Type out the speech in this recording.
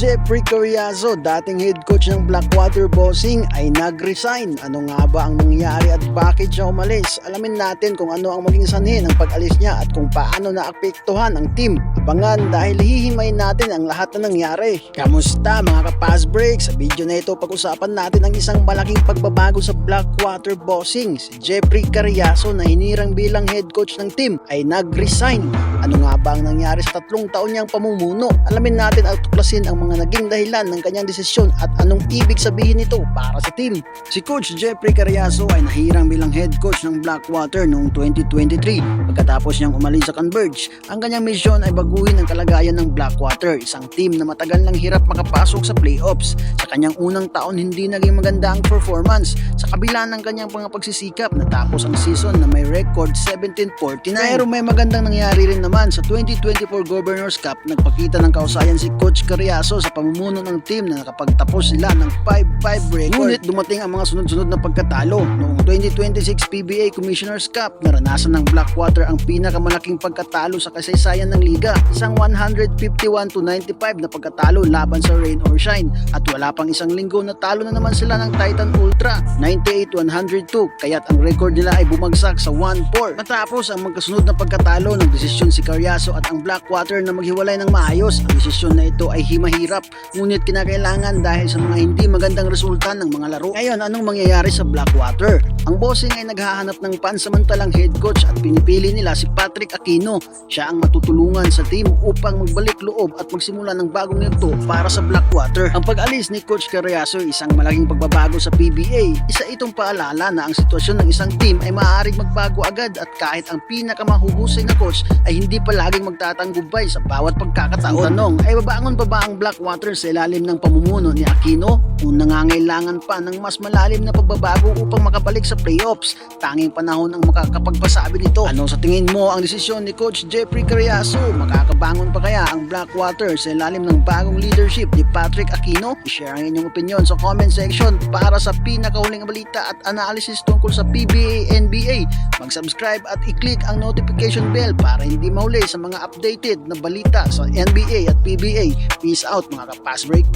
Jeffrey Carriazo, dating head coach ng Blackwater Bossing, ay nag-resign. Ano nga ba ang nangyari at bakit siya umalis? Alamin natin kung ano ang maging sanhi ng pag-alis niya at kung paano naapektuhan ang team. Abangan dahil hihimayin natin ang lahat na nangyari. Kamusta mga ka-pass break? Sa video na ito pag-usapan natin ang isang malaking pagbabago sa Blackwater Bossing. Si Jeffrey Carriazo na hinirang bilang head coach ng team ay nag-resign. Ano nga ba ang nangyari sa 3 taon niyang pamumuno? Alamin natin at tuklasin ang mga naging dahilan ng kanyang desisyon at anong ibig sabihin nito para sa team. Si Coach Jeffrey Carriazo ay nahirang bilang head coach ng Blackwater noong 2023. Pagkatapos niyang umalis sa Converge, ang kanyang misyon ay baguhin ang kalagayan ng Blackwater, isang team na matagal nang hirap makapasok sa playoffs. Sa kanyang unang taon, hindi naging maganda ang performance sa kabila ng kanyang mga pagsisikap. Natapos ang season na may record 17-49. Pero may magandang nangyari rin naman sa 2024 Governors Cup. Nagpakita ng kausayan si Coach Carriazo sa pamumuno ng team na nakapagtapos sila ng 5-5 record. Ngunit dumating ang mga sunod-sunod na pagkatalo. Noong 2026 PBA Commissioners Cup, naranasan ng Blackwater ang pinakamalaking pagkatalo sa kasaysayan ng liga. Isang 151-95 na pagkatalo laban sa Rain or Shine. At wala pang isang linggo na talo na naman sila ng Titan Ultra 98-102, kaya't ang record nila ay bumagsak sa 1-4. Matapos ang magkasunod na pagkatalo, ng desisyon si Carriazo at ang Blackwater na maghiwalay ng maayos. Ang desisyon na ito ay himahirap, ngunit kinakailangan dahil sa mga hindi magandang resulta ng mga laro. Ngayon, anong mangyayari sa Blackwater? Ang Bossing ay naghahanap ng pansamantalang head coach at pinipili nila si Patrick Aquino. Siya ang matutulungan sa team upang magbalik loob at magsimula ng bagong yugto para sa Blackwater. Ang pag-alis ni Coach Carriazo ay isang malaking pagbabago sa PBA. Isa itong paalala na ang sitwasyon ng isang team ay maaaring magbago agad at kahit ang pinakamahuhusay na coach ay hindi palaging magtatanggubay sa bawat pagkakataon. Ang tanong, ay babangon pa ba ang Blackwater sa ilalim ng pamumuno ni Aquino o nangangailangan pa ng mas malalim na pagbabago upang makabalik sa playoffs? Tanging panahon ang makakapagpasabi nito. Ano sa tingin mo ang desisyon ni Coach Jeffrey Carriazo? Makakabangon pa kaya ang Blackwater sa ilalim ng bagong leadership ni Patrick Aquino? I-share ang inyong opinion sa comment section. Para sa pinakahuling balita at analysis tungkol sa PBA, NBA, mag-subscribe at i-click ang notification bell para hindi mahuli sa mga updated na balita sa NBA at PBA. Peace out mga ka-pass break.